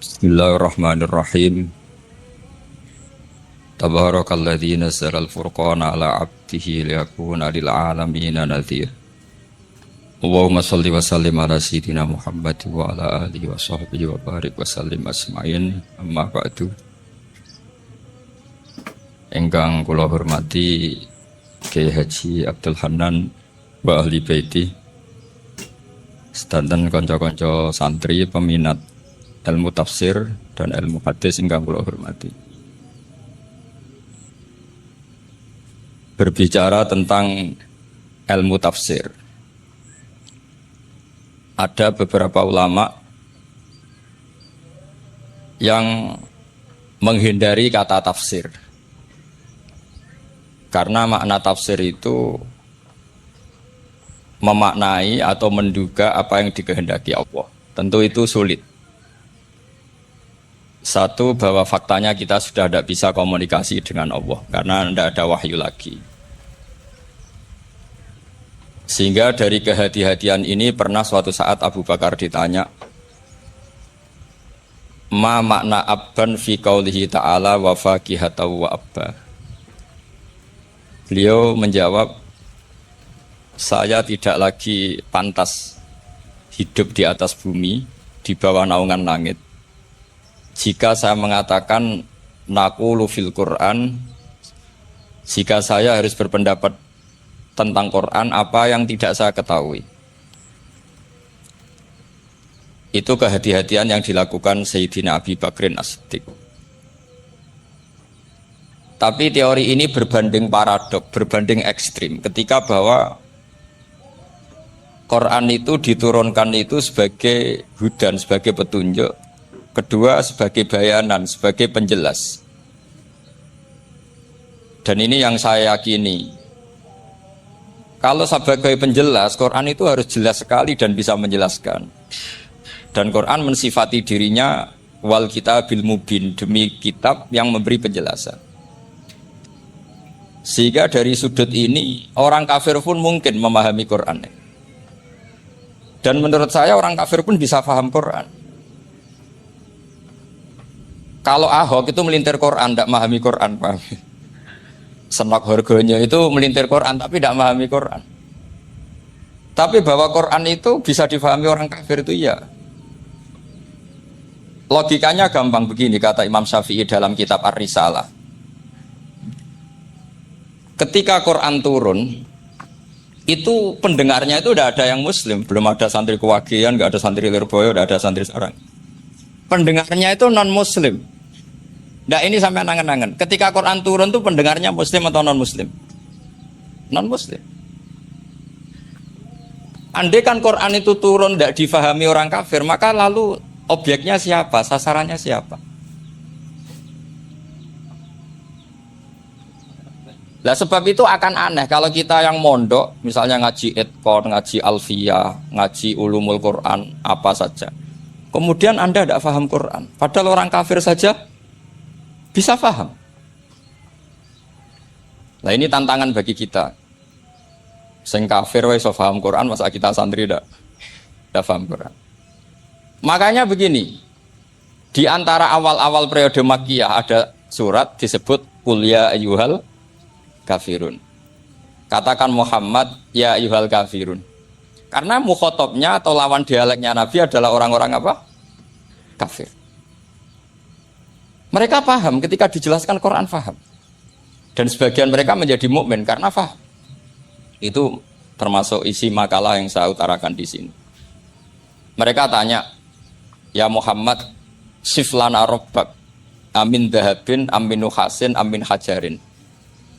Bismillahirrahmanirrahim. Tabarakalladzi nazzala al-furqana ala 'abdihi liyakuna lil 'alamina nadhir. Allahumma shalli wa sallim ala sayyidina Muhammad wa ala alihi wa sahbihi wa barik wa sallim asma'in. Amma ba'du. Ingkang kula hormati Kyai Haji Abdul Hanan wa ahli baiti, sedanten kanca-kanca santri peminat ilmu tafsir dan ilmu hadis ingkang kula hormati. Berbicara tentang ilmu tafsir, ada beberapa ulama yang menghindari kata tafsir karena makna tafsir itu memaknai atau menduga apa yang dikehendaki Allah. Tentu itu sulit. Satu, bahwa faktanya kita sudah tidak bisa komunikasi dengan Allah karena tidak ada wahyu lagi. Sehingga dari kehati-hatian ini pernah suatu saat Abu Bakar ditanya, ma makna abban fi qaulihi ta'ala wa faqihatan wa abba. Beliau menjawab, saya tidak lagi pantas hidup di atas bumi, di bawah naungan langit, jika saya mengatakan naqulu fil Quran, jika saya harus berpendapat tentang Quran apa yang tidak saya ketahui. Itu kehati-hatian yang dilakukan Sayyidina Abi Bakrin As-Siddiq. Tapi teori ini berbanding paradok, berbanding ekstrim, ketika bahwa Quran itu diturunkan itu sebagai hudan, sebagai petunjuk. Kedua, sebagai bayanan, sebagai penjelas. Dan ini yang saya yakini. Kalau sebagai penjelas, Quran itu harus jelas sekali dan bisa menjelaskan. Dan Quran mensifati dirinya wal kitabil mubin, demi kitab yang memberi penjelasan. Sehingga dari sudut ini, orang kafir pun mungkin memahami Quran. Dan menurut saya orang kafir pun bisa paham Quran. Kalau Ahok itu melintir Quran, tidak memahami Quran, paham? Senok harganya itu melintir Quran, tapi tidak memahami Quran. Tapi bahwa Quran itu bisa difahami orang kafir itu ya. Logikanya gampang begini, kata Imam Syafi'i dalam kitab Ar-Risalah. Ketika Quran turun, itu pendengarnya itu tidak ada yang Muslim, belum ada santri Kewagian, nggak ada santri Lirboyo, tidak ada santri Sarang. Pendengarnya itu non-Muslim. Nah ini sampai angan-angan. Ketika Quran turun tuh pendengarnya Muslim atau non-Muslim? Non-Muslim. Andai kan Quran itu turun tidak difahami orang kafir, maka lalu objeknya siapa? Sasarannya siapa? Nah sebab itu akan aneh kalau kita yang mondok, misalnya ngaji Edkon, ngaji Alfiyah, ngaji Ulumul Quran, apa saja. Kemudian Anda tidak paham Quran, padahal orang kafir saja bisa paham. Nah ini tantangan bagi kita. Sing kafir wis paham Quran, masa kita santri tidak paham Quran. Makanya begini, di antara awal-awal periode Makkiyah ada surat disebut Qul ya ayyuhal kafirun. Katakan Muhammad ya ayyuhal kafirun. Karena mukhotabnya atau lawan dialeknya Nabi adalah orang-orang apa? Kafir. Mereka paham ketika dijelaskan Quran, paham. Dan sebagian mereka menjadi mukmin karena paham. Itu termasuk isi makalah yang saya utarakan di sini. Mereka tanya, ya Muhammad, siflana robbak, amin dahabin, amin nuhasin, amin hajarin.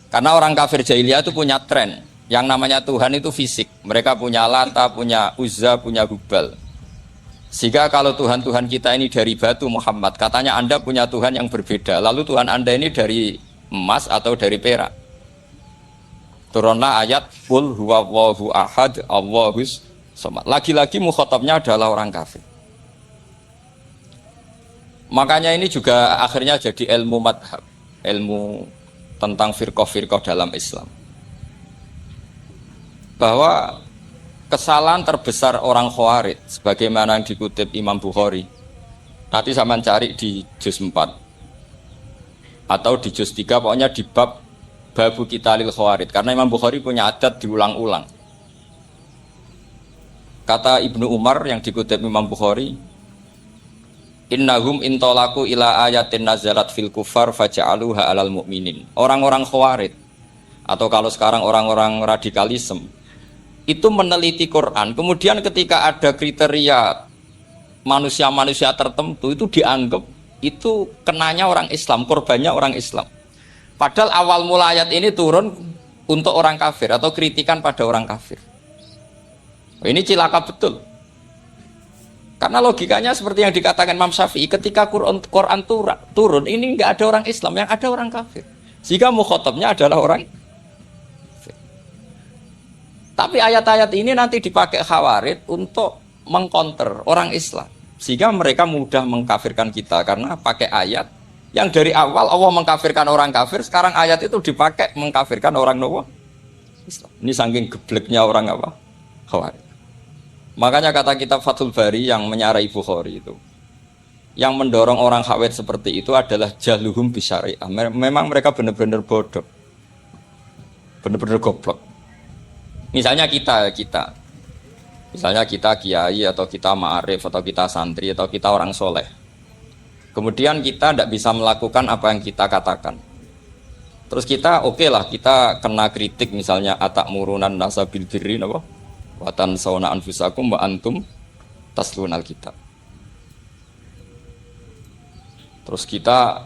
Karena orang kafir jahiliyah itu punya tren. Yang namanya Tuhan itu fisik. Mereka punya Lata, punya Uzza, punya Hubal. Sehingga kalau Tuhan-Tuhan kita ini dari batu Muhammad, katanya Anda punya Tuhan yang berbeda. Lalu Tuhan Anda ini dari emas atau dari perak. Turunlah ayat Qul huwallahu ahad, Allahus samad. Lagi-lagi mukhatabnya adalah orang kafir. Makanya ini juga akhirnya jadi ilmu madhab, ilmu tentang firqah-firqah dalam Islam. Bahwa kesalahan terbesar orang Khawarij sebagaimana yang dikutip Imam Bukhari Nanti sampean cari di juz 4 atau di juz 3, pokoknya di bab babu qitalil khawarid, karena Imam Bukhari punya adat diulang-ulang. Kata Ibnu Umar yang dikutip Imam Bukhari, innahum intolaku ila ayatin nazalat fil kufar faja'aluha alal mu'minin. Orang-orang khawarid atau kalau sekarang orang-orang radikalisme itu meneliti Quran, kemudian ketika ada kriteria manusia-manusia tertentu itu dianggap itu kenanya orang Islam, korbannya orang Islam. Padahal awal mula ayat ini turun untuk orang kafir atau kritikan pada orang kafir. Ini cilaka betul. Karena logikanya seperti yang dikatakan Imam Syafi'i, ketika Quran turun ini nggak ada orang Islam, yang ada orang kafir. Sehingga mukhatabnya adalah orang kafir. Tapi ayat-ayat ini nanti dipakai Khawarij untuk mengcounter orang Islam, sehingga mereka mudah mengkafirkan kita karena pakai ayat yang dari awal Allah mengkafirkan orang kafir, sekarang ayat itu dipakai mengkafirkan orang Islam. Ini saking gebleknya orang apa? Khawarij. Makanya kata kitab Fathul Bari yang menyarai Bukhari itu, yang mendorong orang Khawarij seperti itu adalah jahluhum bisyariah. Memang mereka benar-benar bodoh, benar-benar goblok. Misalnya Misalnya kita kiai atau kita ma'arif atau kita santri atau kita orang soleh. Kemudian kita tidak bisa melakukan apa yang kita katakan. Terus kita oke lah, kita kena kritik misalnya atakmurunan nasa bil birri apa? Wa tansawna anfusakum wa antum taslunal kitab. Terus kita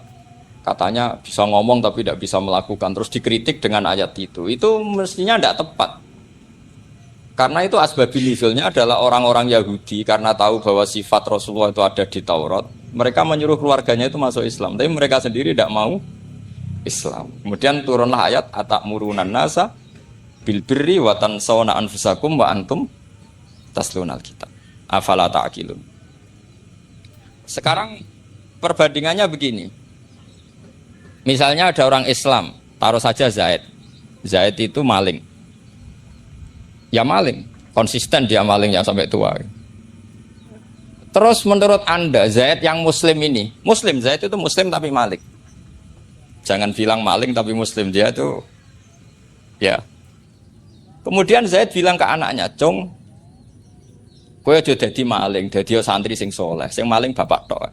katanya bisa ngomong tapi tidak bisa melakukan, terus dikritik dengan ayat itu mestinya tidak tepat. Karena itu asbabil nuzulnya adalah orang-orang Yahudi, karena tahu bahwa sifat Rasulullah itu ada di Taurat, mereka menyuruh keluarganya itu masuk Islam, tapi mereka sendiri tidak mau Islam. Kemudian turunlah ayat atakmurunan nasa bil birri wa tansawna anfusakum wa antum taslunal kitab. Afala ta'qilun. Sekarang perbandingannya begini. Misalnya ada orang Islam, taruh saja Zaid. Zaid itu maling. Ya maling, konsisten dia maling yang sampai tua. Terus menurut Anda Zaid yang muslim ini, muslim, Zaid itu muslim tapi maling. Jangan bilang maling tapi muslim, dia itu ya. Kemudian Zaid bilang ke anaknya, "Cung, kowe aja dadi maling, dadi santri sing soleh, sing maling bapak tok."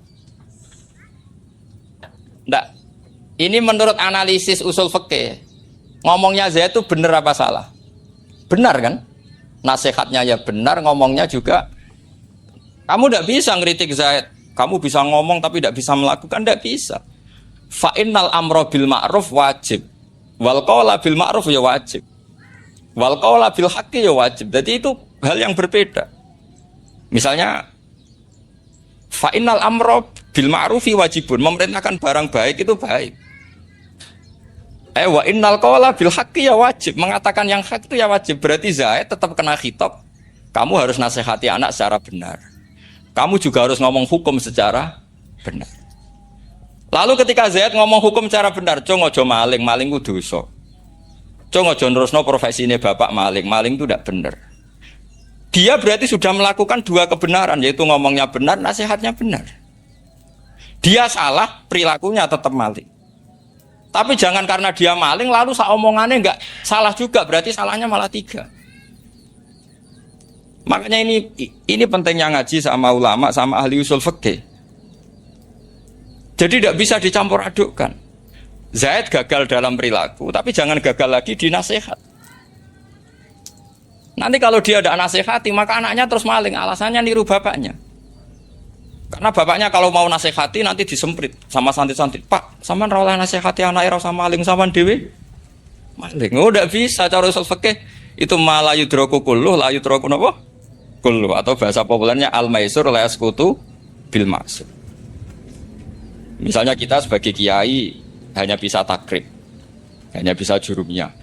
Ndak. Ini menurut analisis usul fikih. Ngomongnya Zaid itu benar apa salah? Benar kan? Nasihatnya ya benar, ngomongnya juga. Kamu tidak bisa ngeritik Zaid. Kamu bisa ngomong tapi tidak bisa melakukan, tidak bisa. Fa'innal amro bil ma'ruf wajib. Wal qawla bil ma'ruf ya wajib. Wal qawla bil haqqi ya wajib. Jadi itu hal yang berbeda. Misalnya fa'innal amro bil ma'rufi wajibun. Memerintahkan barang baik itu baik. Wa innal qawla bil haqqi ya wajib, mengatakan yang hak itu ya wajib. Berarti Zaid tetap kena khitab. Kamu harus nasihati anak secara benar. Kamu juga harus ngomong hukum secara benar. Lalu ketika Zaid ngomong hukum secara benar, cung ojo maling, maling ku dosa. Cung ojo nerusno profesine bapak maling, maling itu tidak benar. Dia berarti sudah melakukan dua kebenaran, yaitu ngomongnya benar, nasihatnya benar. Dia salah, perilakunya tetap maling. Tapi jangan karena dia maling lalu omongannya enggak salah juga, berarti salahnya malah 3. Makanya ini pentingnya ngaji sama ulama sama ahli usul fikih. Jadi tidak bisa dicampur adukkan. Zaid gagal dalam perilaku, tapi jangan gagal lagi di nasihat. Nanti kalau dia tidak nasihati, maka anaknya terus maling, alasannya niru bapaknya. Karena bapaknya kalau mau nasihati nanti disemprit sama santri-santri. Pak, sampean ra oleh nasihati anake ra usah maling sampean dhewe. Maling. Oh, ndak bisa cara usul fikih. Itu malah yudraku kulluh, la yudraku napa? Kulluh, atau bahasa populernya al-maisur la yasqutu bil maksud. Misalnya kita sebagai kiai hanya bisa takrib. Hanya bisa jurumnya.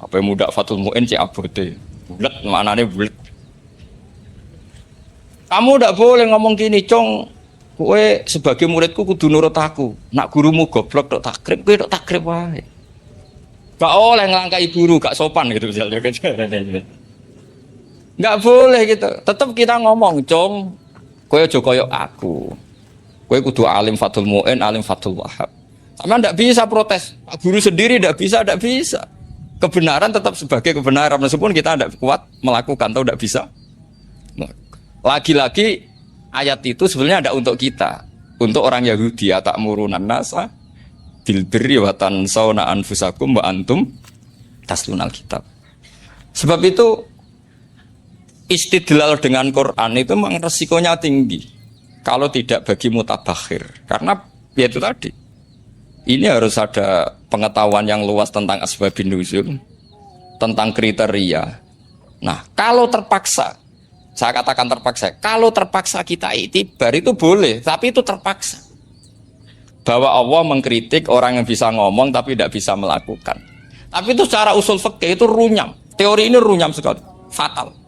Apa yang muda Fathul Mu'in cek abote. Bulet maknane bulet. Kamu tidak boleh ngomong gini, Cong. Kowe sebagai muridku kudu nurut aku. Nak gurumu goblok tok takrib, kowe tok takrib wae. Gak oleh ngelangkai guru, gak sopan gitu misalnya. Gak boleh gitu. Tetap kita ngomong, Cong. Kowe aja koyo aku. Kowe kudu alim Fathul Mu'in, alim Fathul Wahhab. Sama ndak bisa protes. Guru sendiri ndak bisa. Kebenaran tetap sebagai kebenaran meskipun kita ndak kuat melakukan atau ndak bisa. Lagi-lagi ayat itu sebenarnya ada untuk kita, untuk orang Yahudi, ta'murunan nasa bil birri wa tansawna anfusakum wa antum taslunal kitab. Sebab itu istidlal dengan Quran itu memang resikonya tinggi kalau tidak bagi mutabakhir, karena ya itu tadi. Ini harus ada pengetahuan yang luas tentang asbabun nuzul, tentang kriteria. Nah, kalau terpaksa, saya katakan terpaksa, kalau terpaksa kita itibar itu boleh, tapi itu terpaksa. Bahwa Allah mengkritik orang yang bisa ngomong tapi tidak bisa melakukan. Tapi itu secara usul fikih itu runyam. Teori ini runyam sekali, fatal.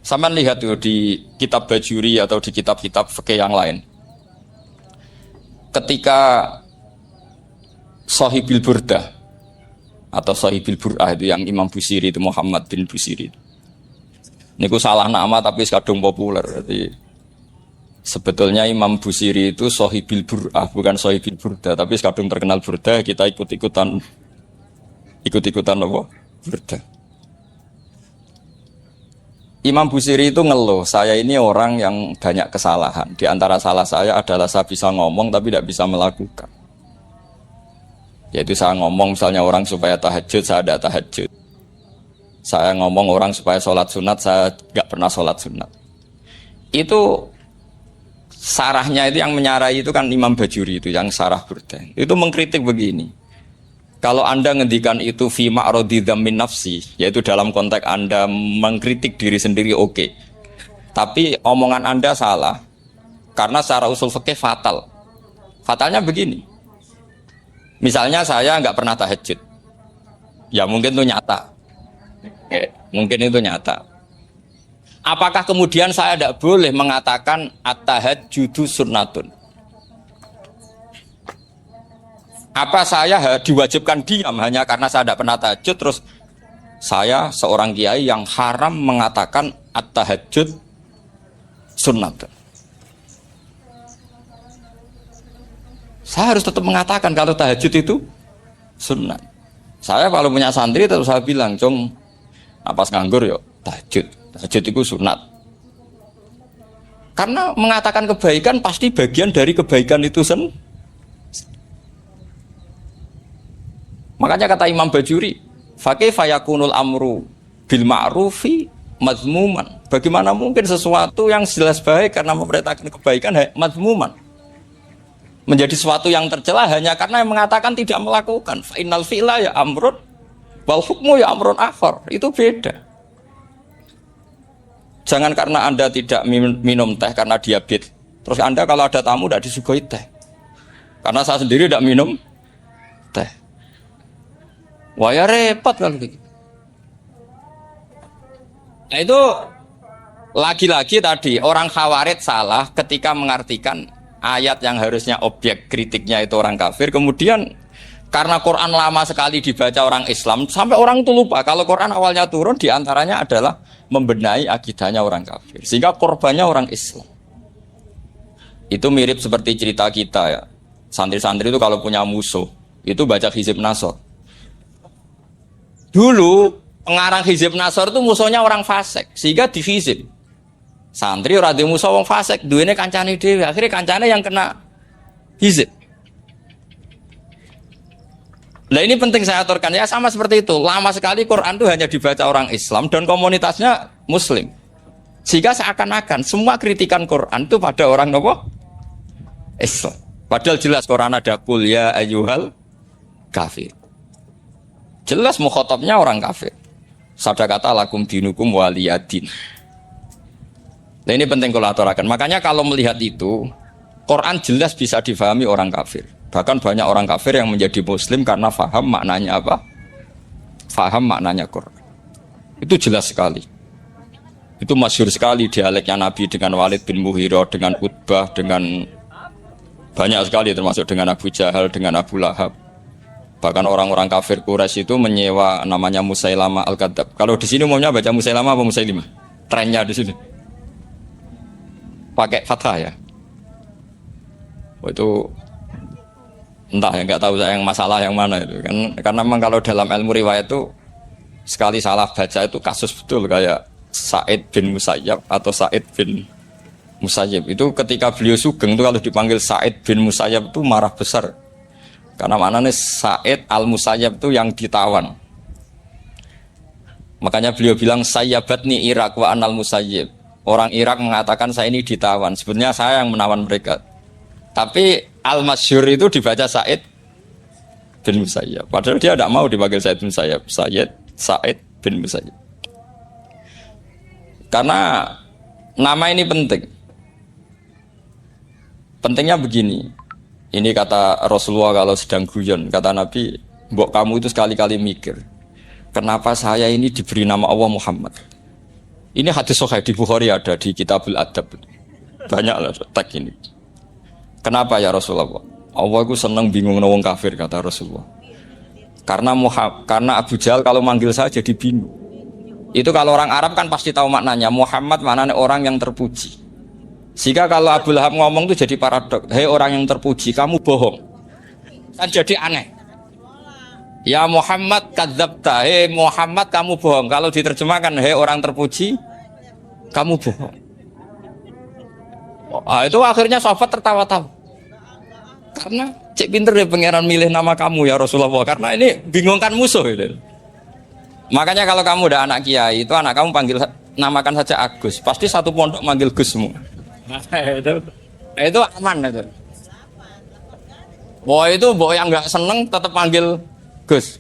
Sama lihat tuh di kitab Bajuri atau di kitab-kitab fikih yang lain. Ketika Shahibil Burdah atau Shahibil Bur'ah itu yang Imam Busiri itu Muhammad bin Busiri. Niku salah nama tapi kadung populer. Jadi sebetulnya Imam Busiri itu Shahibil Bur'ah bukan Shahibil Burdah, tapi kadung terkenal Burdah, kita ikut-ikutan apa? Burdah. Imam Busiri itu ngeluh, saya ini orang yang banyak kesalahan. Di antara salah saya adalah saya bisa ngomong tapi tidak bisa melakukan. Yaitu saya ngomong misalnya orang supaya tahajud, saya tidak tahajud. Saya ngomong orang supaya sholat sunat, saya nggak pernah sholat sunat. Itu sarahnya itu yang menyarai itu kan Imam Bajuri itu, yang sarah Burdah. Itu mengkritik begini. Kalau Anda ngendikan itu fi ma'radi dzammin nafsi, yaitu dalam konteks Anda mengkritik diri sendiri oke. Tapi omongan Anda salah. Karena secara usul fikih fatal. Fatalnya begini. Misalnya saya nggak pernah tahajud. Ya mungkin itu nyata. Mungkin itu nyata. Apakah kemudian saya tidak boleh mengatakan at-tahajjudu sunnatun? Apa saya diwajibkan diam hanya karena saya tidak pernah tahajud, terus saya seorang kiai yang haram mengatakan at-tahajjud sunnat? Saya harus tetap mengatakan kalau tahajud itu sunnat. Saya kalau punya santri terus saya bilang, "Jong, napas nganggur yuk, tahajud itu sunnat." Karena mengatakan kebaikan pasti bagian dari kebaikan itu sendiri. Makanya kata Imam Bajuri, fakaifa yakunul amru bil ma'rufi mazmuman. Bagaimana mungkin sesuatu yang jelas baik karena memerintahkan kebaikan mazmuman menjadi sesuatu yang tercela hanya karena yang mengatakan tidak melakukan. Fa innal fi'la ya amrun wal hukmu ya amrun akhar. Itu beda. Jangan karena Anda tidak minum teh karena diabetes, terus Anda kalau ada tamu tidak disuguhi teh. Karena saya sendiri tidak minum teh. Wah ya repot kalau gitu. Nah itu lagi-lagi tadi orang Khawarij salah ketika mengartikan ayat yang harusnya objek kritiknya itu orang kafir. Kemudian karena Quran lama sekali dibaca orang Islam sampai orang itu lupa kalau Quran awalnya turun diantaranya adalah membenahi akidahnya orang kafir. Sehingga korbannya orang Islam. Itu mirip seperti cerita kita ya. Santri-santri itu kalau punya musuh itu baca Hizib Nasr. Dulu pengarang Hizib Nasr itu musuhnya orang fasik, sehingga dihizib. Santri ora di musuh wong fasik, duwene kancane dhewe, akhirnya kancane yang kena hizib. Nah ini penting saya aturkan ya, sama seperti itu. Lama sekali Quran itu hanya dibaca orang Islam dan komunitasnya Muslim. Sehingga seakan-akan semua kritikan Quran itu pada orang nopo Islam. Padahal jelas Quran ada qul ya ayyuhal kafir. Jelas mukhatabnya orang kafir. Sabda kata lakum dinukum waliyadin. Nah ini penting kalau aturakan. Makanya kalau melihat itu, Quran jelas bisa difahami orang kafir. Bahkan banyak orang kafir yang menjadi muslim karena faham maknanya apa? Faham maknanya Quran. Itu jelas sekali. Itu masyhur sekali dialeknya Nabi dengan Walid bin Mughirah, dengan Utbah, dengan banyak sekali termasuk dengan Abu Jahal, dengan Abu Lahab. Bahkan orang-orang kafir Quraisy itu menyewa namanya Musailama Al-Kadzab. Kalau di sini umumnya baca Musailama apa Musailimah? Trennya di sini. Pakai fathah ya. Itu entah ya, nggak tahu saya yang masalah yang mana itu kan, karena memang kalau dalam ilmu riwayat itu sekali salah baca itu kasus betul, kayak Sa'id bin Musayyab atau Sa'id bin Musayyib itu ketika beliau sugeng itu kalau dipanggil Sa'id bin Musayyab itu marah besar, karena maknanya Sa'id al Musayyab itu yang ditawan. Makanya beliau bilang sayyabatni Irak wa anal Musayyib. Orang Irak mengatakan saya ini ditawan, sebenarnya saya yang menawan mereka. Tapi al-masyhur itu dibaca Sa'id bin Musayyab. Padahal dia tidak mau dipanggil Sa'id bin Musayyab, Sa'id bin Musayyab. Karena nama ini penting. Pentingnya begini. Ini kata Rasulullah kalau sedang guyon, kata Nabi, mbok kamu itu sekali-kali mikir, kenapa saya ini diberi nama Allah Muhammad. Ini hadis sahih di Bukhari, ada di Kitabul Adab. Banyaklah teks ini. Kenapa ya Rasulullah? Allah itu senang bingung wong kafir, kata Rasulullah. Karena Abu Jahal kalau manggil saya jadi bingung. Itu kalau orang Arab kan pasti tahu maknanya. Muhammad maknanya orang yang terpuji. Sehingga kalau Abu Lahab ngomong itu jadi paradok. Hei orang yang terpuji, kamu bohong. Kan jadi aneh. Ya Muhammad kadzabta, hei Muhammad kamu bohong. Kalau diterjemahkan, hei orang terpuji, kamu bohong. Itu akhirnya sahabat tertawa-tawa. Karena cek pinter deh pangeran milih nama kamu ya Rasulullah. Karena ini bingungkan musuh itu. Makanya kalau kamu udah anak kiai, itu anak kamu panggil, namakan saja Agus. Pasti satu pondok manggil Gus semua. Itu aman itu. Boy yang nggak seneng tetap panggil Gus.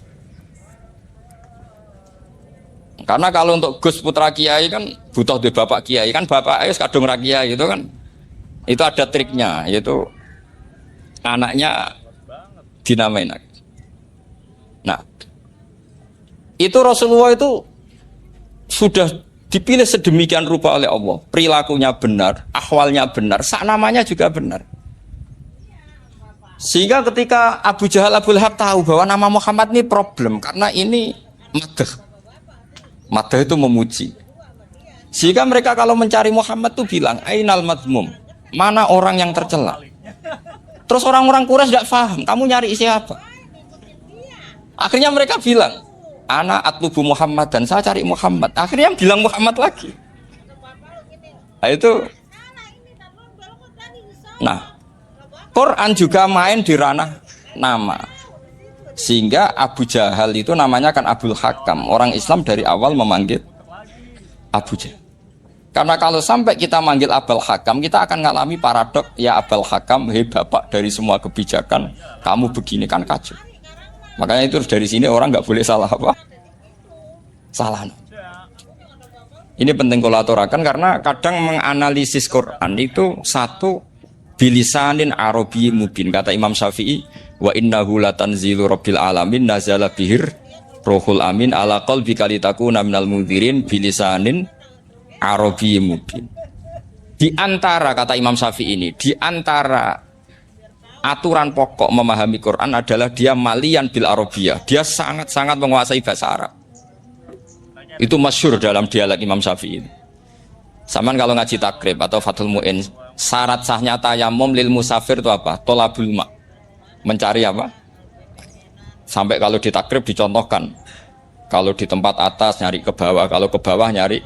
Karena kalau untuk Gus putra kiai kan butuh di bapak kiai, kan bapak ayah kadung ra kiai itu kan. Itu ada triknya, yaitu anaknya dinamain. Nah, itu Rasulullah itu sudah dipilih sedemikian rupa oleh Allah, perilakunya benar, ahwalnya benar, sak namanya juga benar. Sehingga ketika Abu Jahal, Abu Lahab tahu bahwa nama Muhammad ini problem, karena ini madah itu memuji. Sehingga mereka kalau mencari Muhammad itu bilang, ainal madmum, mana orang yang tercela. Terus orang-orang Quraisy tidak paham, kamu nyari siapa? Akhirnya mereka bilang, ana atlubu Muhammad, dan saya cari Muhammad. Akhirnya bilang Muhammad lagi. Nah itu. Nah, Quran juga main di ranah nama. Sehingga Abu Jahal itu namanya kan Abul Hakam. Orang Islam dari awal memanggil Abu Jahal. Karena kalau sampai kita manggil Abul Hakam, kita akan mengalami paradok. Ya Abul Hakam, hei bapak dari semua kebijakan, kamu begini kan kacau. Makanya itu dari sini orang nggak boleh salah apa? Salah. Ini penting kalau aturakan, karena kadang menganalisis Quran itu satu bilisanin Arabi mubin. Kata Imam Syafi'i, wa innahu latanzilu rabbil alamin nazala bihir rohul amin ala qalbika litakuna minal mundzirin bilisanin Arabi mubin. Di antara, kata Imam Syafi'i ini, di antara aturan pokok memahami Quran adalah dia malian bil Arabiyah. Dia sangat-sangat menguasai bahasa Arab. Itu masyhur dalam dialog Imam Syafi'i. Saman kalau ngaji takrib atau Fathul Mu'in, syarat sahnya tayamum lil musafir itu apa? Tolabul ma. Mencari apa? Sampai kalau di takrib dicontohkan. Kalau di tempat atas nyari ke bawah, kalau ke bawah nyari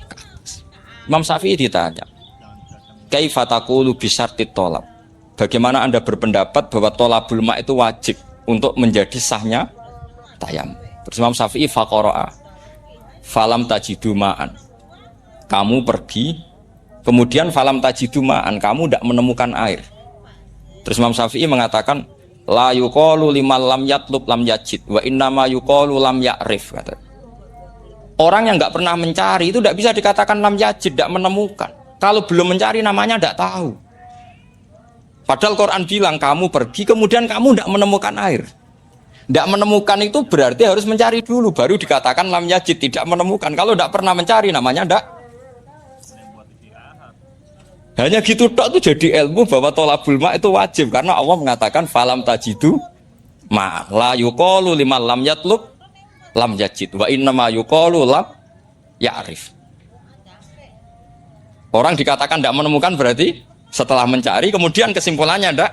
ke atas. Imam Syafi'i ditanya, kaifa taqulu bi syartit tolab? Bagaimana Anda berpendapat bahwa tolabul ma itu wajib untuk menjadi sahnya tayamum? Terus Imam Syafi'i faqara'a falam tajidu ma'an. Kamu pergi, kemudian falam tajidu ma'an, kamu tidak menemukan air. Terus Imam Syafi'i mengatakan, la yuqalu liman lam yatlub lam yajid, wa innama yuqalu lam ya'rif. Kata. Orang yang nggak pernah mencari itu tidak bisa dikatakan lam yajid, tidak menemukan. Kalau belum mencari namanya tidak tahu. Padahal Quran bilang kamu pergi, kemudian kamu tidak menemukan air. Tidak menemukan itu berarti harus mencari dulu, baru dikatakan lam yajid, tidak menemukan. Kalau tidak pernah mencari namanya tidak. Hanya gitu tok itu jadi ilmu bahwa tolabul ma itu wajib, karena Allah mengatakan falam tajidu ma la yuqalu liman lam yatlub lam yajid wa innama yuqalu lam ya'rif. Orang dikatakan tidak menemukan berarti Setelah mencari, kemudian kesimpulannya ndak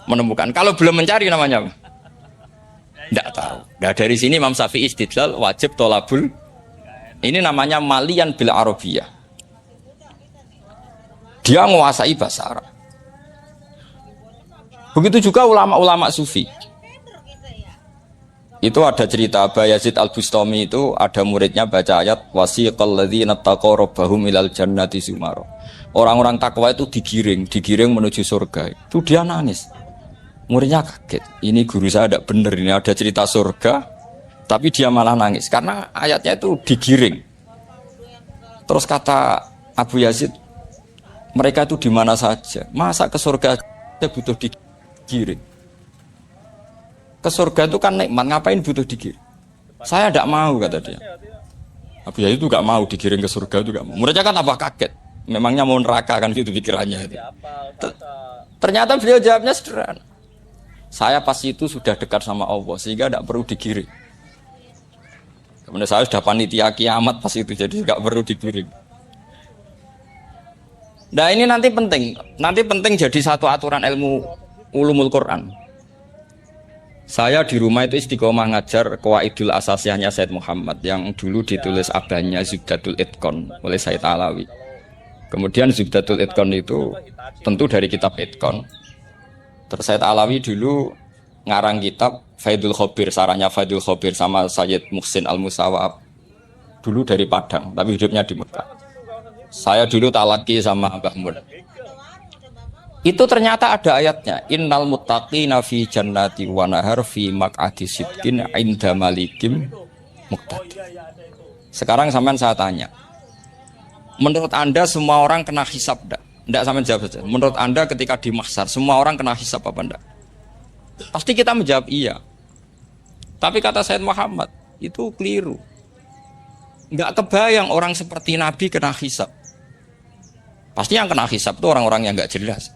menemukan. Kalau belum mencari namanya apa? Ndak tahu. Nah, dari sini Imam Syafi'i istidlal wajib tolabul. Ini namanya malian bil arabiyah. Dia menguasai bahasa Arab. Begitu juga ulama-ulama sufi. Itu ada cerita Bayazid Al-Bustami itu ada muridnya baca ayat wasiqal ladzina taqaw rabbahum ilal jannati zumara. Orang-orang takwa itu digiring menuju surga. Itu dia nangis. Muridnya kaget. Ini guru saya tidak benar, ini ada cerita surga, tapi dia malah nangis karena ayatnya itu digiring. Terus kata Abu Yazid, mereka itu di mana saja? Masa ke surga aja butuh digiring? Ke surga itu kan nikmat, ngapain butuh digiring? Saya tidak mau, kata dia. Abu Yazid itu nggak mau digiring ke surga, itu nggak mau. Muridnya kan tambah kaget. Memangnya mau neraka kan itu pikirannya itu. Ternyata beliau jawabnya sederhana. Saya pas itu sudah dekat sama Allah sehingga tidak perlu digiring. Kemudian saya sudah panitia kiamat pas itu jadi nggak perlu digiring. Nah ini nanti penting jadi satu aturan ilmu ulumul Quran. Saya di rumah itu istiqomah ngajar Qawaidul Asasiyahnya Said Muhammad yang dulu ditulis abahnya Zubdatul Itqon oleh Said Alawi. Kemudian Zubdatul Itqon itu tentu dari kitab Itqon. Terus Said Alawi dulu ngarang kitab Faidul Khobir, sarahnya Faidul Khobir sama Sayyid Muhsin Al-Musawab. Dulu dari Padang, tapi hidupnya di Mekah. Saya dulu talaki sama Mbah Mun. Itu ternyata ada ayatnya. Innal muttaqina fi jannati wa nahar fi maq'adi sidqin 'inda malikim muqtadir. Sekarang sampean saya tanya. Menurut Anda semua orang kena hisab enggak? Enggak, sampean jawab saja. Menurut Anda ketika di mahsyar semua orang kena hisab apa enggak? Pasti kita menjawab iya. Tapi kata Said Muhammad, itu keliru. Enggak kebayang orang seperti Nabi kena hisab. Pasti yang kena hisab itu orang-orang yang enggak jelas.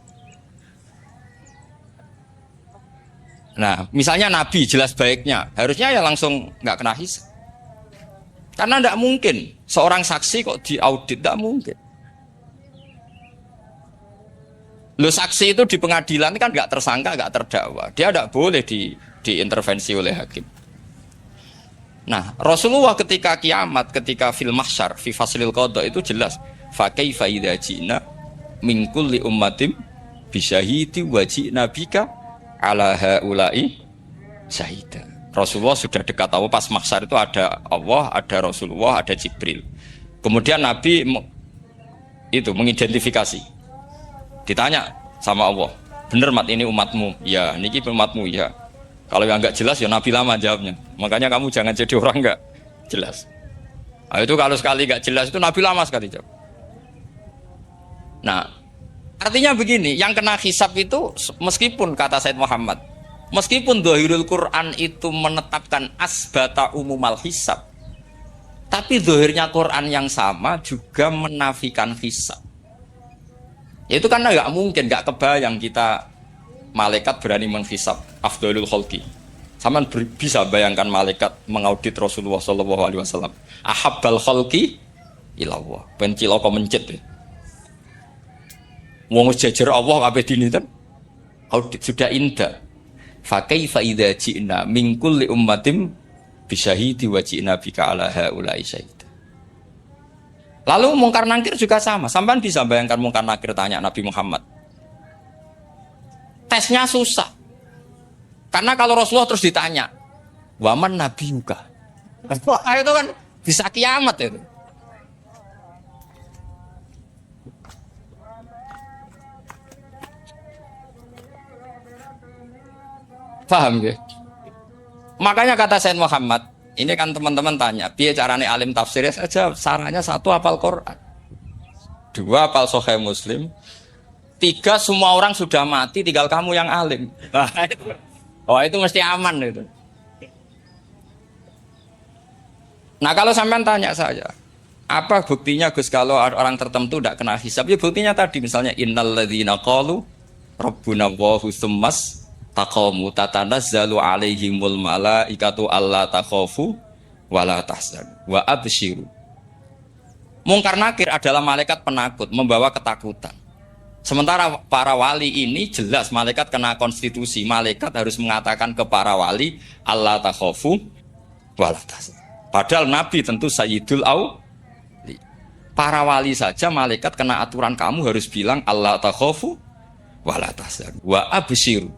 Nah, misalnya Nabi jelas baiknya, harusnya ya langsung enggak kena hisab. Karena enggak mungkin seorang saksi kok diaudit, enggak mungkin. Lo saksi itu di pengadilan kan nggak tersangka, nggak terdakwa, dia tidak boleh diintervensi oleh hakim. Nah, Rasulullah ketika kiamat, ketika fil mahsyar, fi faslil qada itu jelas. Fa kaifa idza ji'na min kulli ummatin bisyahidi wa ji'na bika ala haula'i syahida. Rasulullah sudah dekat Allah, pas mahsyar itu ada Allah, ada Rasulullah, ada Jibril. Kemudian Nabi itu mengidentifikasi. Ditanya sama Allah, bener mat ini umatmu? Ya, niki umatmu ya. Kalau yang nggak jelas ya Nabi lama jawabnya. Makanya kamu jangan jadi orang nggak jelas. Nah, itu kalau sekali nggak jelas itu Nabi lama sekali jawab. Nah, artinya begini, yang kena hisab itu meskipun kata Said Muhammad, meskipun Dhahirul Quran itu menetapkan asbata umumal hisab, tapi zahirnya Quran yang sama juga menafikan hisab. Ya itu karena nggak mungkin, nggak kebayang kita malaikat berani menghisab afdalul khalqi. Sama bisa bayangkan malaikat mengaudit Rasulullah SAW. Ahabbal khalqi ilallah. Benci loko mencet deh. Wong jajar Allah kabeh dini kan audit sudah indah. Fa kaifa idza ji'na min kulli ummatin bisyahidi wa ji'na bika ala haula'i syahid. Lalu mungkar nakir juga sama. Sampai bisa bayangkan mungkar nakir tanya Nabi Muhammad. Tesnya susah. Karena kalau Rasulullah terus ditanya, waman Nabi Yuka. Wah, itu kan bisa kiamat itu. Paham ya? Makanya kata Said Muhammad, ini kan teman-teman tanya, biar caranya alim tafsirnya saja, sarannya satu hafal Quran, dua hafal Sahih Muslim, tiga semua orang sudah mati, tinggal kamu yang alim. Oh itu mesti aman itu. Nah kalau sampean tanya saya, apa buktinya Gus kalau orang tertentu tidak kena hisab? Ya buktinya tadi misalnya innal ladzina qalu rabbuna Allahu tsummas taqamu tatanazzalu alaihimul malaikatu alla takhafu wala tahzanu wa absyiru. Mungkar nakir adalah malaikat penakut membawa ketakutan. Sementara para wali ini jelas malaikat kena konstitusi. Malaikat harus mengatakan ke para wali Allah takhafu wala tahzanu. Padahal Nabi tentu Sayyidul Auli. Para wali saja malaikat kena aturan kamu harus bilang Allah takhafu wala tahzanu wa absyiru.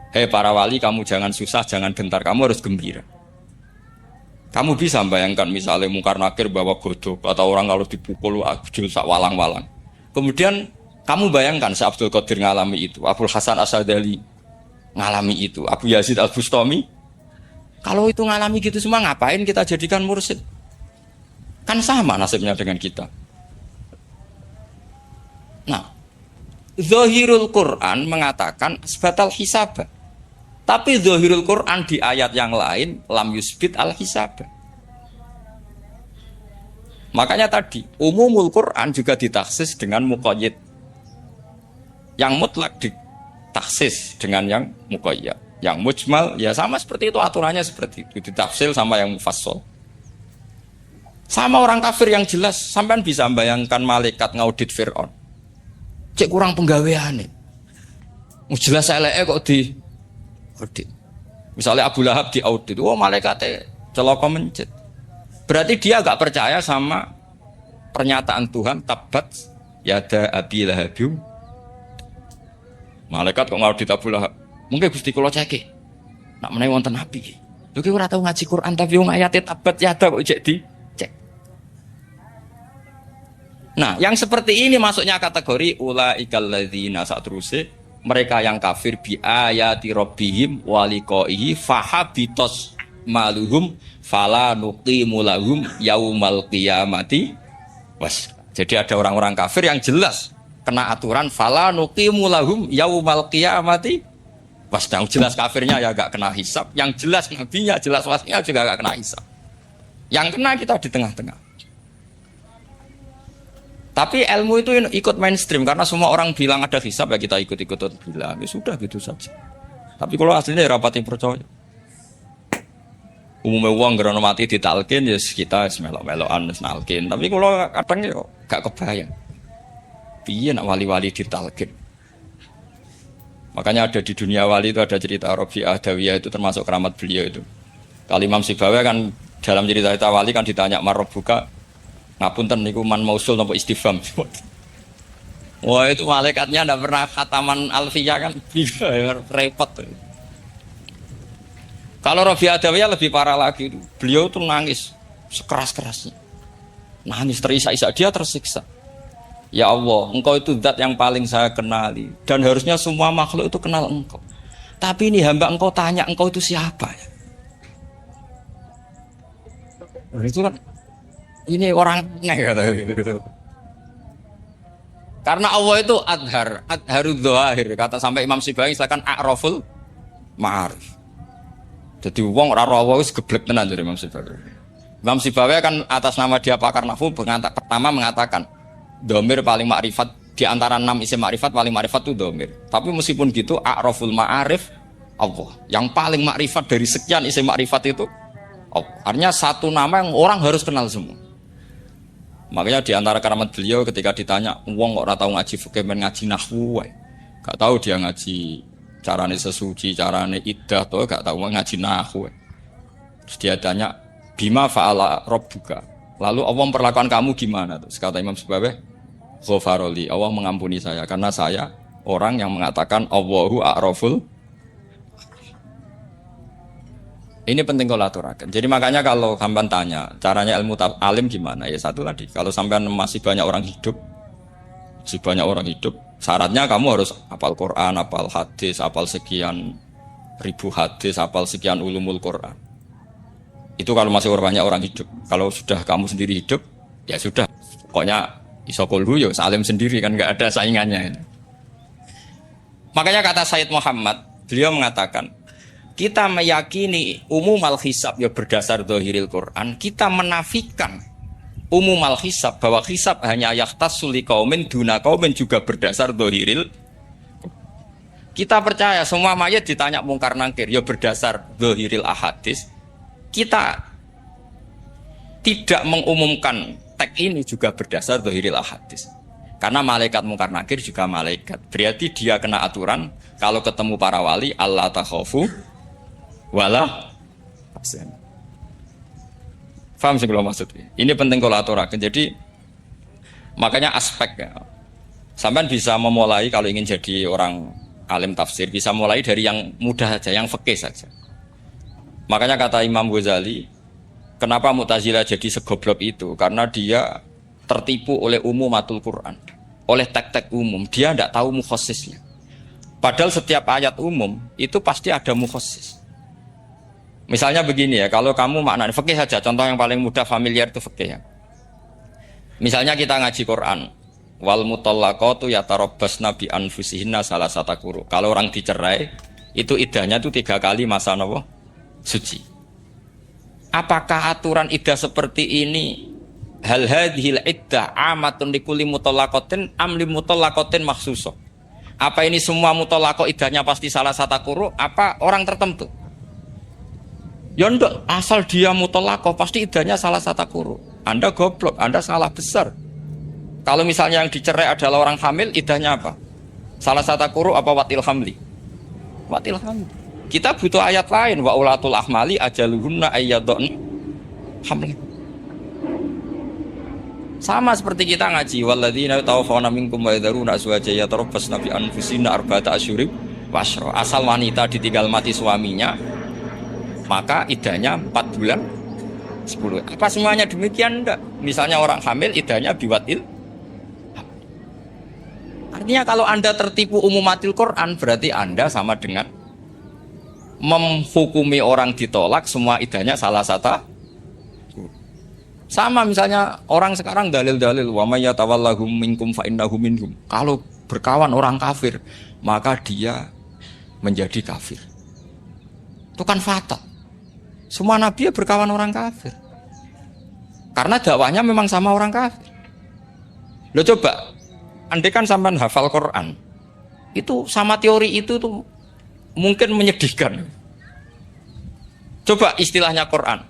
Hei para wali, kamu jangan susah, jangan gentar, kamu harus gembira. Kamu bisa bayangkan misalnya Mungkar Nakir bawa godok atau orang kalau dipukul ajul sak walang-walang. Kemudian kamu bayangkan si Abdul Qadir ngalami itu, Abdul Hasan Asadali ngalami itu, Abu Yazid Al-Bustami. Kalau itu ngalami gitu semua, ngapain kita jadikan mursyid? Kan sama nasibnya dengan kita. Nah, Zahirul Quran mengatakan asbatal hisab. Tapi Zahirul Quran di ayat yang lain lam yusbit al-hisab. Makanya tadi umumul Quran juga ditaksis dengan muqayyid. Yang mutlak ditaksis dengan yang muqayyad. Yang mujmal ya sama seperti itu, aturannya seperti itu, ditafsil sama yang mufassal. Sama orang kafir yang jelas, sampean bisa bayangkan malaikat ngaudit Fir'aun. Cek kurang penggaweane. Jelas eleke kok di audit. Misalnya Abu Lahab di audit, wah malaikatnya celaka mencet. Berarti dia agak percaya sama pernyataan Tuhan tabat yada abi lahabim. Malaikat kok ngaudit Abu Lahab. Mungkin Gusti kula ceke. Nak menawi wonten nabi. Lho ki ora tau ngaji Quran tapi wong ayate tabat yada kok cek di cek. Nah, yang seperti ini masuknya kategori ulaikal ladzina satruse, mereka yang kafir bi ayati rabbihim wa liqaihi fahabitos maluhum fala nuqimu lahum yaumal qiyamati was. Jadi ada orang-orang kafir yang jelas kena aturan fala nuqimu lahum yaumal qiyamati was. Yang jelas kafirnya ya gak kena hisab, yang jelas nabinya, jelas wasinya juga gak kena hisab. Yang kena kita di tengah-tengah. Tapi ilmu itu ikut mainstream karena semua orang bilang ada hisab ya kita ikut-ikut bilang. Ya sudah gitu saja. Tapi kalau aslinya ya rapati percaya. Umumnya uang gerono mati ditalkin ya kita melok-melokan nalkin. Tapi kalau kadang ya gak kebayang. Piye nak wali-wali ditalkin. Makanya ada di dunia wali itu ada cerita Rabi'ah Dawiyah itu termasuk keramat beliau itu. Kalau Imam Sibawi kan dalam cerita wali kan ditanya marrobuka ngapunten niku man mausul napa istifham. Wah itu malaikatnya ndak pernah khataman alfiyah kan repot. Kalau Rabi'ah Dawiyah lebih parah lagi. Beliau tuh nangis sekeras-kerasnya. Nangis terisak-isak, dia tersiksa. Ya Allah, engkau itu zat yang paling saya kenali. Dan harusnya semua makhluk itu kenal engkau. Tapi ini hamba engkau tanya, engkau itu siapa? Itu kan, ini orang gitu. Karena Allah itu adharud dhahir. Kata sampai Imam Sibawi, misalkan a'raful ma'arif. Jadi wong ora Allah wis geblek tenan dari Imam Sibawi. Imam Sibawi kan atas nama dia pakar nahwu pertama mengatakan domir paling makrifat di antara 6 isim makrifat paling makrifat itu domir. Tapi meskipun gitu a'raful ma'arif Allah. Yang paling makrifat dari sekian isim makrifat itu Allah. Artinya satu nama yang orang harus kenal semua. Makanya di antara keramat beliau ketika ditanya wong kok ora tau ngaji fikih men ngaji nahwu wae. Gak tahu dia ngaji carane sesuci, carane iddah to gak tahu ngaji nahwu. Terus dia tanya bima fa'ala rabbuka. Lalu Allah memperlakukan kamu gimana? Terus kata Imam Sibawi, ghafaroli, Allah mengampuni saya karena saya orang yang mengatakan Allahu a'raful. Ini penting kalau aturakan. Jadi makanya kalau sampean tanya caranya ilmu alim gimana? Ya satu tadi, kalau sampean masih banyak orang hidup, syaratnya kamu harus hafal Quran, hafal hadis, hafal sekian ribu hadis, hafal sekian ulumul Quran. Itu kalau masih banyak orang hidup. Kalau sudah kamu sendiri hidup, ya sudah. Pokoknya isokulhu ya salim sendiri kan nggak ada saingannya. Makanya kata Sayyid Muhammad, beliau mengatakan, kita meyakini umum al-hisab ya berdasar zahiril Quran, kita menafikan umum al-hisab bahwa hisab hanya yakhtassu liqaumin duna qaumin juga berdasar zahiril. Kita percaya semua mayat ditanya mungkar nangkir ya berdasar zahiril ahadis. Kita tidak mengumumkan teks ini juga berdasar zahiril ahadis. Karena malaikat mungkar nakir juga malaikat. Berarti dia kena aturan kalau ketemu para wali Allah takhafu wala tahzanu. Paham sih kalau maksudnya? Ini penting kalau aturakan. Jadi makanya aspek ya. Sampai bisa memulai kalau ingin jadi orang alim tafsir bisa mulai dari yang mudah saja, yang fikih saja. Makanya kata Imam Ghazali, kenapa Mu'tazilah jadi segoblok itu? Karena dia tertipu oleh umumatul Quran, oleh tek-tek umum. Dia tidak tahu mukhasisnya. Padahal setiap ayat umum itu pasti ada mukhasis. Misalnya begini ya, kalau kamu maknanya fikih saja, contoh yang paling mudah familiar itu fikih ya. Misalnya kita ngaji Quran, wal mutallaqatu yatarabbasna bi anfusihinna salasata quru. Kalau orang dicerai, itu iddahnya itu 3 kali masa napa? Suci. Apakah aturan iddah seperti ini hal hadhil iddah amatun likulli mutallaqatin am li mutallaqatin makhsusah? Apa ini semua mutallaqah iddahnya pasti salasata quru? Apa orang tertentu? Ya enggak, asal dia mutallaqah pasti iddahnya salasata quru. Anda goblok, Anda salah besar. Kalau misalnya yang dicerai adalah orang hamil, iddahnya apa? Salasata quru apa watil hamli? Watil hamli. Kita butuh ayat lain, wa ulatul ahmali ajaluhunna ayyadun hamli. Sama seperti kita ngaji, walladzina tawaffawna minkum wa yadharuna azwajan yatarabbasna bi anfusina arba'ata asyhurin wa asyra. Asal wanita ditinggal mati suaminya, maka iddahnya 4 bulan 10. Apa semuanya demikian? Enggak. Misalnya orang hamil iddahnya biwatil. Artinya kalau Anda tertipu umumatil Quran, berarti Anda sama dengan menghukumi orang ditolak semua iddahnya salah satu. Sama misalnya orang sekarang dalil-dalil wa may yatawallahum minkum fa innahu minhum. Kalau berkawan orang kafir, maka dia menjadi kafir. Itu kan fatal. Semua nabi ya berkawan orang kafir. Karena dakwahnya memang sama orang kafir. Loh coba, andai kan sampean hafal Quran, itu sama teori itu tuh mungkin menyedihkan. Coba istilahnya Quran,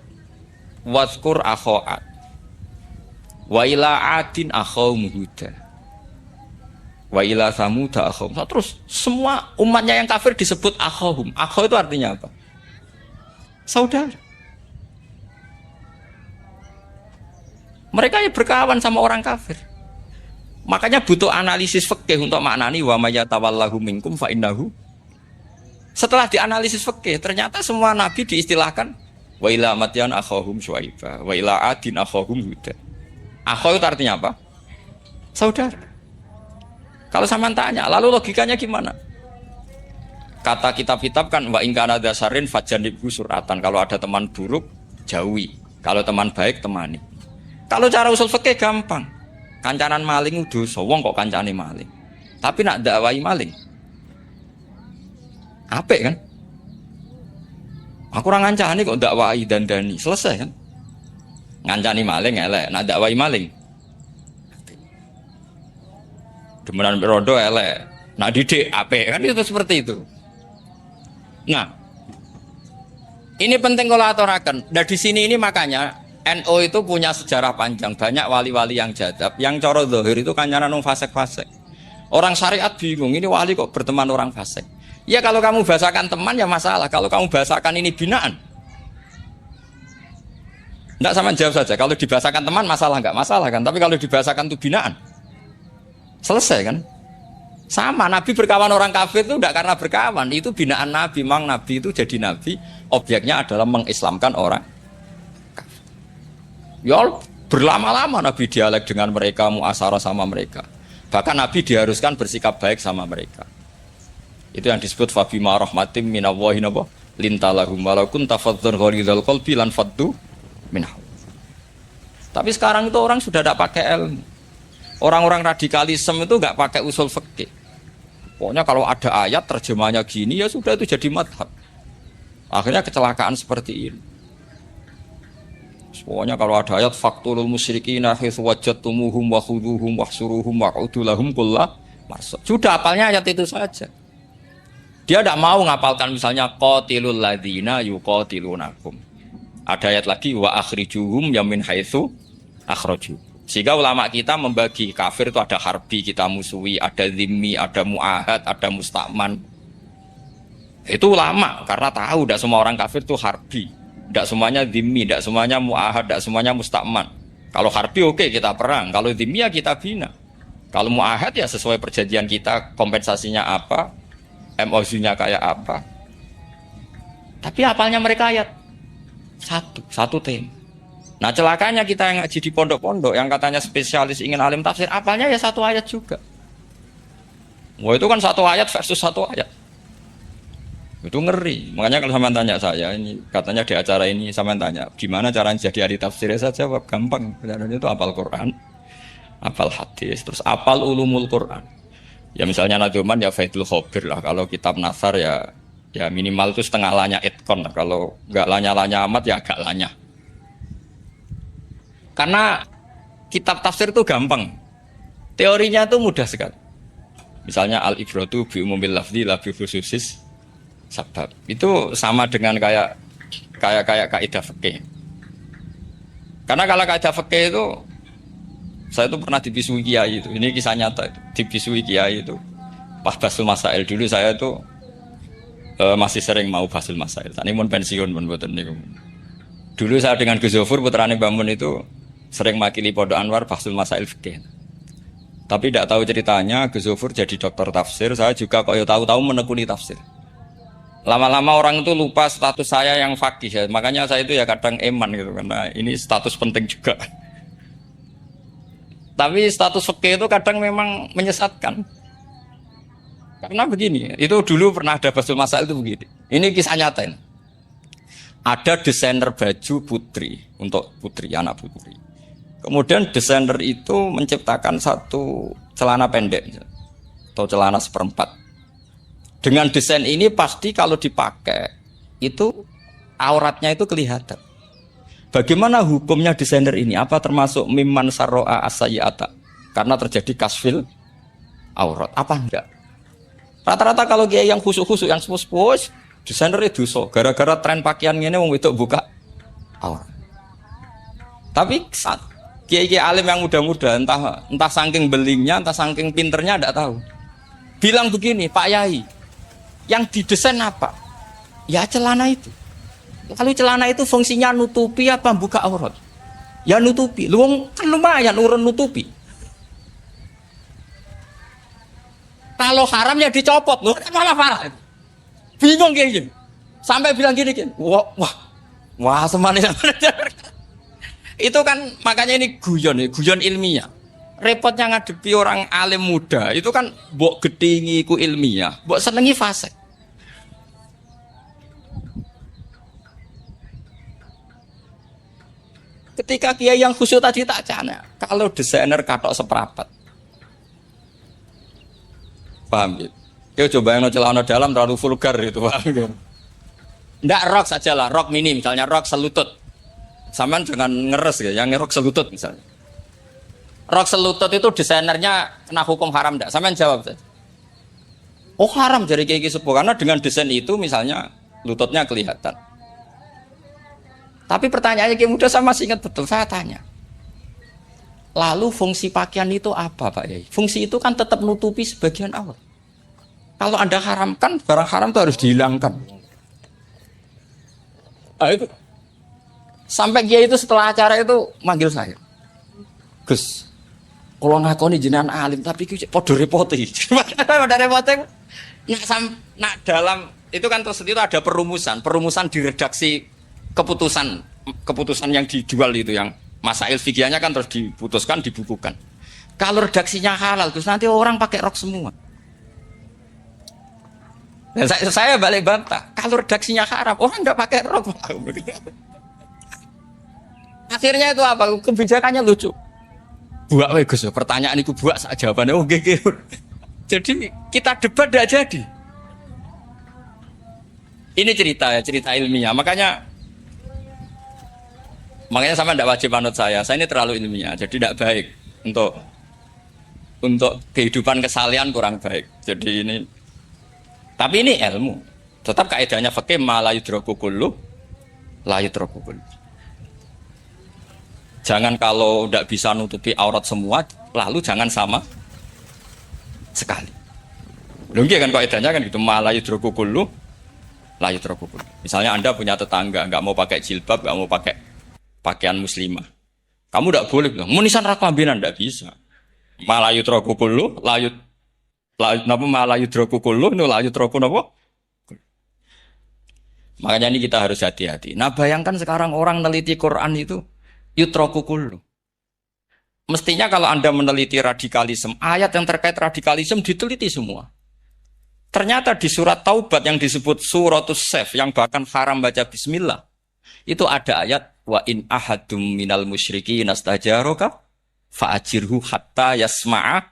wazkur akho'at, wa ila adin akhawum huda, wa ila samuda akhawum. Terus semua umatnya yang kafir disebut akhawum. Akhaw itu artinya apa? Saudara. Mereka ya berkawan sama orang kafir. Makanya butuh analisis fikih untuk maknani wa may yatawallahu minkum fa innahu. Setelah dianalisis fikih, ternyata semua nabi diistilahkan wa ila madyan akhahum syuaiba, wa ila adin akhahum huda. Akhaw itu artinya apa? Saudara. Kalau sama tanya, lalu logikanya gimana? Kata kitab-kitab kan wa in kana dasarin fajanibhu suratan. Kalau ada teman buruk, jauhi. Kalau teman baik, temani. Kalau cara usul fikih gampang. Kancanan maling dosa, wong kok kancane maling. Tapi nak dakwai maling. Apik kan? Aku ora ngancani kok dakwai dandani, selesai kan? Ngancani maling elek, nak dakwai maling. Demenan rodo elek, nak didik apik kan, itu seperti itu. Nah, ini penting kalau aturaken. Nah di sini ini makanya NU itu punya sejarah panjang, banyak wali-wali yang jadab, yang coro zahir itu kancanan wong fasik-fasik. Orang syariat bingung, ini wali kok berteman orang fasik. Ya kalau kamu bahasakan teman ya masalah, kalau kamu bahasakan ini binaan. Enggak, sama jawab saja, kalau dibahasakan teman masalah enggak masalah kan, tapi kalau dibahasakan itu binaan, selesai kan? Sama, Nabi berkawan orang kafir itu enggak karena berkawan, itu binaan Nabi. Memang Nabi itu jadi Nabi, objeknya adalah mengislamkan orang. Ya berlama-lama Nabi dialek dengan mereka, muasyarah sama mereka. Bahkan Nabi diharuskan bersikap baik sama mereka. Itu yang disebut fabima rahmatim minallahi lintalahum walau kunta fadzan ghalidhal qalbi lan faddu minhu. Tapi sekarang itu orang sudah tidak pakai ilmu. Orang-orang radikalisme itu enggak pakai usul fikih. Pokoknya kalau ada ayat terjemahnya gini ya sudah, itu jadi madhab. Akhirnya kecelakaan seperti ini. Pokoknya kalau ada ayat faqtulul musyrikina haitsu wajadtumuhum wa khuduhum wahsuruhum waq'udu lahum kulla marsad. Sudah hafalnya ayat itu saja. Dia tidak mau ngapalkan misalnya qatilul ladzina yuqatilunakum. Ada ayat lagi wa akhrijuhum yamin haitsu akhraju. Sehingga ulama kita membagi kafir itu ada harbi, kita musuhi, ada zimmi, ada mu'ahad, ada musta'man. Itu ulama karena tahu tidak semua orang kafir itu harbi, tidak semuanya zimmi, tidak semuanya mu'ahad, tidak semuanya musta'man. Kalau harbi oke, kita perang, kalau zimmi ya kita bina. Kalau mu'ahad ya sesuai perjanjian kita, kompensasinya apa, MOU-nya kayak apa. Tapi apalnya mereka ayat satu tema. Nah celakanya kita yang ngaji di pondok-pondok yang katanya spesialis ingin alim tafsir, apalnya ya satu ayat juga. Wah itu kan satu ayat versus satu ayat. Itu ngeri. Makanya kalau sampean tanya saya, ini katanya di acara ini sampean tanya, gimana caranya jadi ahli tafsir? Saya jawab gampang. Caranya itu hafal Quran, hafal hadis, terus hafal ulumul Quran. Ya misalnya Nadoman ya Faidul Khobir lah. Kalau kitab Nasar ya minimal itu setengah lanya itkon lah. Kalau nggak lanya-lanya amat ya agak lanya. Karena kitab tafsir itu gampang, teorinya itu mudah sekali. Misalnya al-ibratu bi umumil lafzi la bi khususis sabab. Itu sama dengan kayak kaidah fikih. Karena kalau kaidah fikih itu saya itu pernah dibisui kiai itu. Ini kisah nyata itu. Dibisui kiai itu. Pas basul masail dulu saya itu masih sering mau basul masail. Tani mun pensiun mun mboten niku. Dulu saya dengan Gus Zofur putrane Mbah Mun itu sering makili Pondok Anwar basul masail fikih. Tapi tidak tahu ceritanya Gus Zofur jadi dokter tafsir, saya juga kok ya tahu-tahu menekuni tafsir. Lama-lama orang itu lupa status saya yang fakih ya. Makanya saya itu ya kadang eman gitu karena ini status penting juga. Tapi status fikih itu kadang memang menyesatkan. Karena begini, itu dulu pernah ada basul masail itu begini. Ini kisah nyata ini. Ada desainer baju putri untuk putri, anak putri. Kemudian desainer itu menciptakan satu celana pendek atau celana seperempat. Dengan desain ini pasti kalau dipakai itu auratnya itu kelihatan. Bagaimana hukumnya desainer ini? Apa termasuk mimman sarro'a as-sayyi'ata? Karena terjadi kasfil aurat. Apa enggak? Rata-rata kalau kiai yang khusyuk-khusyuk yang sepuh-sepuh desainer itu dosa. Gara-gara tren pakaian ini wong wedok buka aurat. Tapi saat kiai-kiai alim yang muda-muda entah saking belingnya, entah saking pinternya enggak tahu. Bilang begini, Pak Yai, yang didesain apa? Ya celana itu. Kalau celana itu fungsinya nutupi apa buka aurat? Ya nutupi. Lu kan lumayan urun nutupi. Kalau haram ya dicopot, lu kan malah parah. Bingung kayak gini. Sampai bilang gini, wah semanis. Itu kan makanya ini guyon ilmiah. Repotnya ngadepi orang alim muda, itu kan mbok gedhingi ku ilmiah, mbok senengi fasik. Ketika kiai yang khusyuk tadi tak cana, kalau desainer katok seperapat. Paham gitu? Ya coba yang celana dalam terlalu vulgar itu, paham gitu? Nggak rok saja lah, rok mini misalnya, rok selutut. Saman jangan ngeres ya, yang rok selutut misalnya. Rok selutut itu desainernya kena hukum haram enggak? Saman jawab saja. Oh haram dari kiai sepuh karena dengan desain itu misalnya lututnya kelihatan. Tapi pertanyaannya kiai muda saya masih ingat betul, saya tanya. Lalu fungsi pakaian itu apa Pak Yai? Fungsi itu kan tetap nutupi sebagian aurat. Kalau Anda haramkan, barang haram itu harus dihilangkan. Nah, itu. Sampai kiai itu setelah acara itu manggil saya. Gus, kalau ngakoni jenengan alim tapi podo repoti. Pada repoti nak dalam itu kan terus itu ada perumusan di redaksi keputusan yang dijual itu yang masail fikihnya kan terus diputuskan dibukukan. Kalau redaksinya halal terus nanti orang pakai rok semua. Dan saya balik bantah, kalau redaksinya haram orang nggak pakai rok. Akhirnya itu apa? Kebijakannya lucu. Buak we Gus, pertanyaan itu buak sak jawabannya oh nggih. Jadi kita debat tidak jadi. Ini cerita ilmiah. Makanya sama tidak wajib anut saya. Saya ini terlalu ilmiah, jadi tidak baik untuk kehidupan kesalian kurang baik. Jadi ini, tapi ini ilmu. Tetap kaidahnya fikih ma la yudraku kullu la yudraku kullu. Jangan kalau tidak bisa nutupi aurat semua, lalu jangan sama sekali. Lunggi kan kaidahnya kan gitu, malayu drokukulu, layu drokukulu. Misalnya Anda punya tetangga, nggak mau pakai jilbab, nggak mau pakai pakaian muslimah. Kamu tidak boleh bilang, munisan raklambinan, tidak bisa. Malayu drokukulu, napa malayu drokukulu, nu layu droku napa? Makanya ini kita harus hati-hati. Nah bayangkan sekarang orang neliti Quran itu yutroku kullu. Mestinya kalau Anda meneliti radikalisme, ayat yang terkait radikalisme diteliti semua. Ternyata di surat Taubat yang disebut suratus Saf, yang bahkan haram baca bismillah, itu ada ayat wa in ahadum minal musyrikin astajaraka fa'ajirhu hatta yasma'a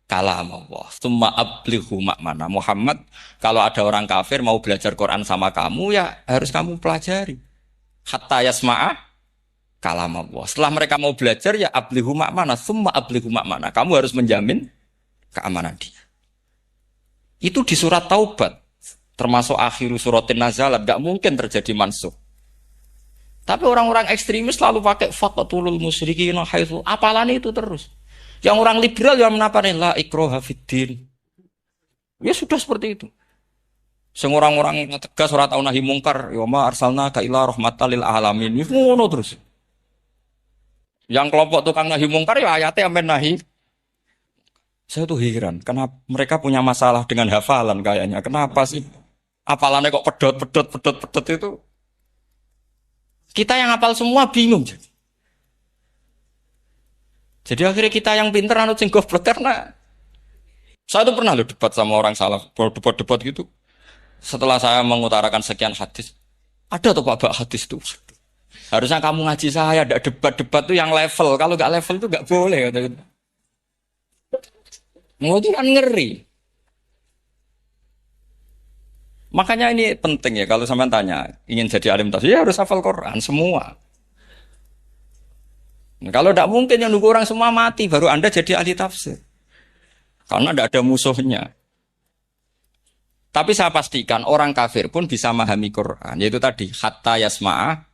kalam Allah. Tsumma ablighu makmana. Muhammad, kalau ada orang kafir mau belajar Quran sama kamu, ya harus kamu pelajari. Hatta yasma'a kalam Allah. Setelah mereka mau belajar, ya ablighu makmana. Tsumma ablighu makmana. Kamu harus menjamin keamanan dia. Itu di surat Taubat. Termasuk akhiru suratin nazalat. Gak mungkin terjadi mansuh. Tapi orang-orang ekstremis selalu pakai faqatulul musyrikin haitsu. Apalan itu terus. Yang orang liberal yang menaparin la ikraha fiddin. Ya sudah seperti itu. Sing orang-orang tegas ora tau nahi mungkar, ya ma arsalnaka ila rahmatal lil alamin. Itu ngono terus. Yang kelompok tukang nahi mungkar ya ayatnya amen nahi. Saya tuh heran, kenapa mereka punya masalah dengan hafalan kayaknya. Kenapa sih? Hafalannya kok pedot itu. Kita yang hafal semua bingung jadi. Jadi akhirnya kita yang pinter anut sing goblok karena saya tuh pernah loh debat sama orang salah, debat gitu. Setelah saya mengutarakan sekian hadis, ada tuh Pak hadis tuh. Harusnya kamu ngaji saya, ada debat-debat tuh yang level. Kalau nggak level tuh nggak boleh. Mau itu kan ngeri. Makanya ini penting ya kalau sampean tanya ingin jadi alim tafsir ya harus hafal Quran semua. Nah, kalau tidak mungkin yang nunggu orang semua mati baru Anda jadi ahli tafsir. Karena tidak ada musuhnya. Tapi saya pastikan orang kafir pun bisa memahami Quran. Yaitu tadi hatta yasma'a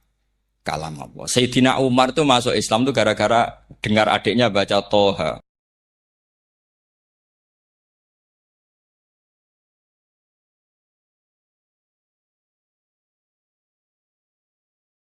kalam Allah. Sayyidina Umar itu masuk Islam itu gara-gara dengar adiknya baca Toha.